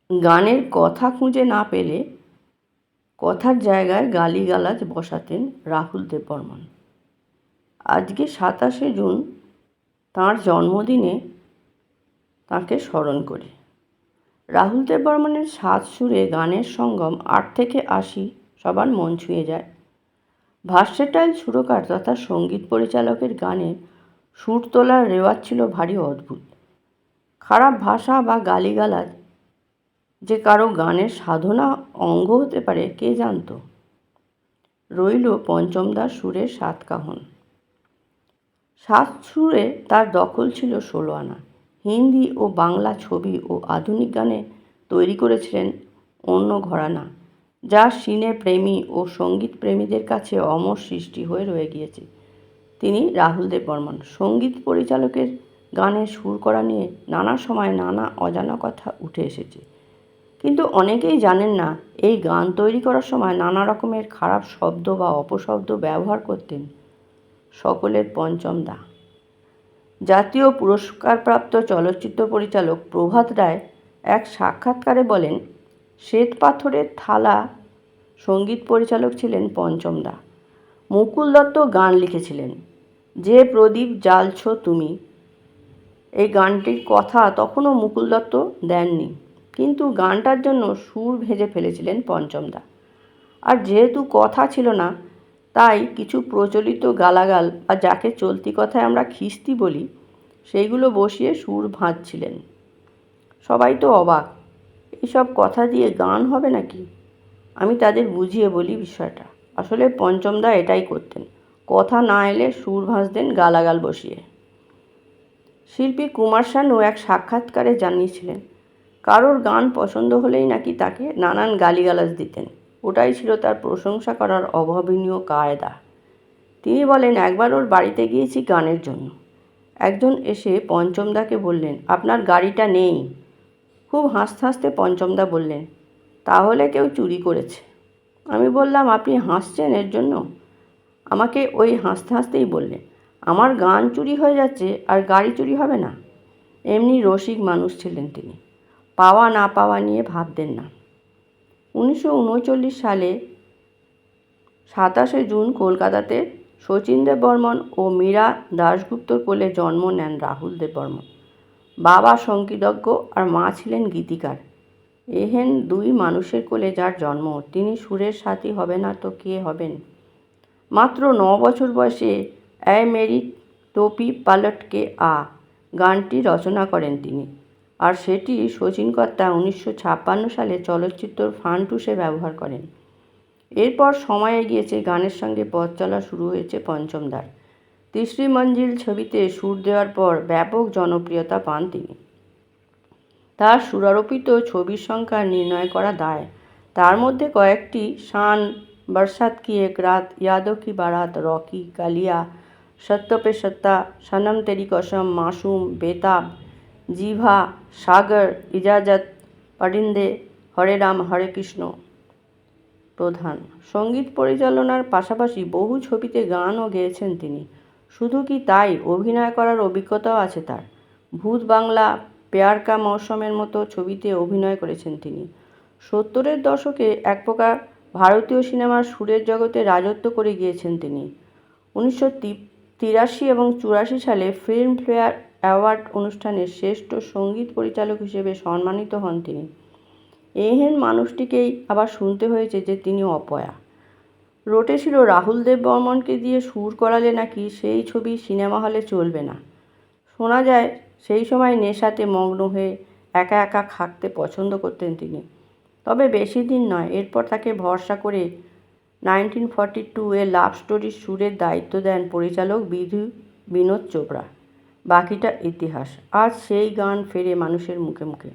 গানের কথা খুঁজে না পেলে কথার জায়গায় গালিগালাজ বসাতেন রাহুল দেববর্মন। আজকে 27শে জুন তাঁর জন্মদিনে তাঁকে স্মরণ করি। রাহুল দেববর্মনের সাত সুরে গানের সঙ্গম 8 থেকে 80 সবার মন ছুঁয়ে যায়। ভার্সেটাইল সুরকার তথা সঙ্গীত পরিচালকের গানে সুর তোলার রেওয়াজ ছিল ভারী অদ্ভুত। খারাপ ভাষা বা গালিগালাজ যে কারো গানের সাধনা অঙ্গ হতে পারে কে জানত। রইল পঞ্চমদার সুরের সাতকাহন। সাত সুরে তার দখল ছিল 16 আনা। হিন্দি ও বাংলা ছবি ও আধুনিক গানে তৈরি করেছিলেন অন্য ঘরানা, যা সিনে প্রেমী ও সঙ্গীত প্রেমীদের কাছে অমর সৃষ্টি হয়ে রয়ে গিয়েছে। তিনি রাহুল দেববর্মন। সঙ্গীত পরিচালকের গানে সুর করা নিয়ে নানা সময় নানা অজানা কথা উঠে এসেছে, কিন্তু অনেকেই জানেন না এই গান তৈরি করার সময় নানা রকমের খারাপ শব্দ বা অপশব্দ ব্যবহার করতেন সকলের পঞ্চম দা। জাতীয় পুরস্কারপ্রাপ্ত চলচ্চিত্র পরিচালক প্রভাত রায় এক সাক্ষাৎকারে বলেন, শ্বেত পাথরের থালা সঙ্গীত পরিচালক ছিলেন পঞ্চম দা। মুকুল দত্ত গান লিখেছিলেন, যে প্রদীপ জ্বালছ তুমি। এই গানটির কথা তখনও মুকুল দত্ত দেননি, কিন্তু গানটার জন্য সুর ভেজে ফেলেছিলেন পঞ্চম দা। আর যেহেতু কথা ছিল না, তাই কিছু প্রচলিত গালাগাল বা যাকে চলতি কথায় আমরা খিস্তি বলি, সেইগুলো বসিয়ে সুর ভাঁজছিলেন। সবাই তো অবাক, এইসব কথা দিয়ে গান হবে নাকি? আমি তাদের বুঝিয়ে বলি বিষয়টা। আসলে পঞ্চম দা এটাই করতেন, কথা না এলে সুর ভাঁজতেন গালাগাল বসিয়ে। শিল্পী কুমার শানু এক সাক্ষাৎকারে জানিয়েছিলেন, কারোর গান পছন্দ হলেই নাকি তাকে নানান গালিগালাজ দিতেন। ওটাই ছিল তার প্রশংসা করার অভাবনীয় কায়দা। তিনি বলেন, একবার ওর বাড়িতে গিয়েছি গানের জন্য। একজন এসে পঞ্চমদাকে বললেন, আপনার গাড়িটা নেই। খুব হাসতে হাসতে পঞ্চমদা বললেন, তাহলে কেউ চুরি করেছে। আমি বললাম, আপনি হাসছেন এর জন্য? আমাকে ওই হাসতে হাসতেই বললেন, আমার গান চুরি হয়ে যাচ্ছে আর গাড়ি চুরি হবে না? এমনি রসিক মানুষ ছিলেন তিনি, পাওয়া না পাওয়া নিয়ে ভাবতেন না। 1939 সালে 27শে জুন কলকাতাতে শচীন দেববর্মন ও মীরা দাশগুপ্তর কোলে জন্ম নেন রাহুল দেববর্মন। বাবা সঙ্গীতজ্ঞ আর মা ছিলেন গীতিকার। এহেন দুই মানুষের কোলে যার জন্ম, তিনি সুরের সাথী হবে না তো কে হবেন? মাত্র 9 বছর বয়সে এ মেরি টোপি পালট কে আ গানটি রচনা করেন তিনি, আর সেটি শচীনকর্তা 1956 সালে চলচ্চিত্র ফান্টুসে ব্যবহার করেন। এরপর সময় এগিয়েছে, গানের সঙ্গে পথ চলা শুরু হয়েছে পঞ্চমদার। তিসরি মঞ্জিল ছবিতে সুর দেওয়ার পর ব্যাপক জনপ্রিয়তা পান তিনি। তার সুরারোপিত ছবির সংখ্যা নির্ণয় করা দায়। তার মধ্যে কয়েকটি শান, বরসাত কি এক রাত, ইয়াদোं की बारात, রকি, কালিয়া, সত্য पे সত্তা, সনম তেরি কসম, মাসুম, বেতাব, জিভা, সাগর, ইজাজত, পরিন্দে, হরে রাম হরে কৃষ্ণ প্রধান। সঙ্গীত পরিচালনার পাশাপাশি বহু ছবিতে গানও গেয়েছেন তিনি। শুধু কি তাই, অভিনয় করার অভিজ্ঞতাও আছে তার। ভূত বাংলা, প্যার কা মৌসমের মতো ছবিতে অভিনয় করেছেন তিনি। 70-এর দশকে এক প্রকার ভারতীয় সিনেমার সুরের জগতে রাজত্ব করে গিয়েছেন তিনি। 1983 এবং 84 সালে ফিল্মফেয়ার অ্যাওয়ার্ড অনুষ্ঠানে শ্রেষ্ঠ সঙ্গীত পরিচালক হিসেবে সম্মানিত হন তিনি। এহেন মানুষটিকেই আবার শুনতে হয়েছে যে তিনি অপয়া। রটেছিল রাহুল দেববর্মনকে দিয়ে সুর করালে নাকি সেই ছবি সিনেমা হলে চলবে না। শোনা যায় সেই সময় নেশাতে মগ্ন হয়ে একা একা থাকতে পছন্দ করতেন তিনি। তবে বেশি দিন নয়, এরপর তাকে ভরসা করে 1942 লাভ স্টোরির সুরের দায়িত্ব দেন পরিচালক বিনোদ চোপড়া। বাকিটা ইতিহাস। আজ সেই গান ফেরে মানুষের মুখে মুখে।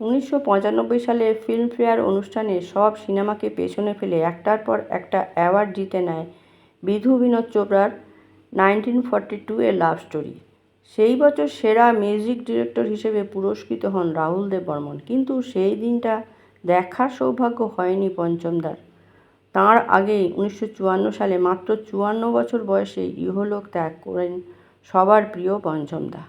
1995 সালে ফিল্মফেয়ার অনুষ্ঠানে সব সিনেমাকে পেছনে ফেলে একটার পর একটা অ্যাওয়ার্ড জিতে নেয় বিনোদ চোপড়ার 1942 লাভ স্টোরি। সেই বছর সেরা মিউজিক ডিরেক্টর হিসেবে পুরস্কৃত হন রাহুল দেববর্মন। কিন্তু সেই দিনটা দেখার সৌভাগ্য হয়নি পঞ্চমদার। তাঁর আগেই 1954 সালে মাত্র 54 বছর বয়সে ইহলোক ত্যাগ করেন সবার প্রিয় পঞ্চমদা।